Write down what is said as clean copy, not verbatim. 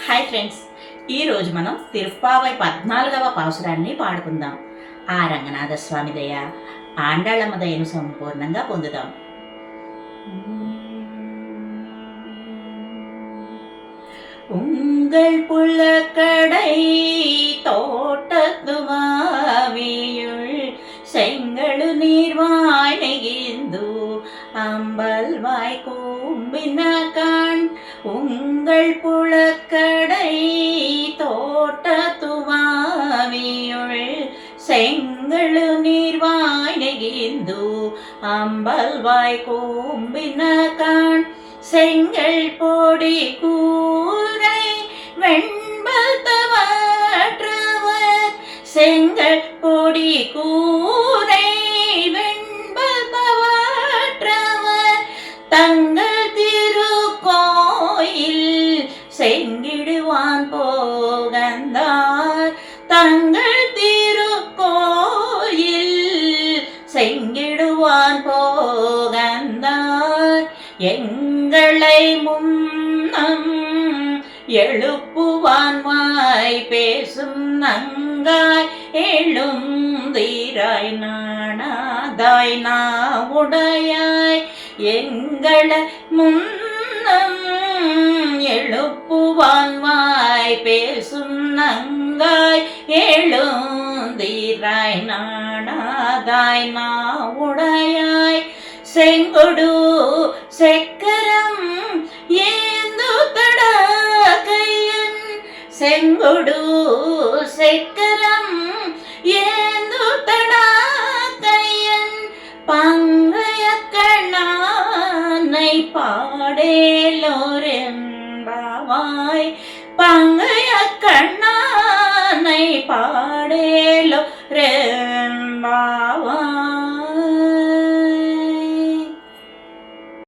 Hi friends, ఈరోజు మనం తిరుప్పావై 14వ పాసురాన్ని పాడుకుందాం. ఆ రంగనాథ స్వామి దయ, ఆండాళమ్మ దయను సంపూర్ణంగా పొందుదాం. உங்கள் புலக்கடை தோட்டத்து மாவியுள் செங்கழு நீர்வாய் நெகிழ்ந்து அம்பல் வாய் கூம்பின கண். உங்கள் புலக்கடை தோட்டத்து மாவியுள் செங்கழு நீர்வாய் நெகிழ்ந்து அம்பல் வாய் கூம்பின கண். செங்கல் பொடி கூரை வெண்பல் தவற்றவர், செங்கல் பொடி கூரை வெண்பல் தவற்றவர் தங்கள் திருக்கோயில் செங்கிடுவான் போகந்தார். தங்கள் திருக்கோயில் செங்கிடுவான் போகந்தார். எங்களை முன்னம் எழுப்புவான் வாய் பேசும் நங்காய் எழும் தீராய் நாணாதாய் நாவுடையாய். எங்களை முன்னம் எழுப்புவான் வாய் பேசும் நங்காய் எழும் தீராய் நாணாதாய் நாவுடையாய். செங்கொடு செக்கரம் ஏந்து தடக்கையன், செங்கொடு செக்கரம் ஏந்து தடக்கையன் பங்கைய கண்ணானை பாடேலோரெம்பாவாய். பங்கைய கண்ணானை பாடே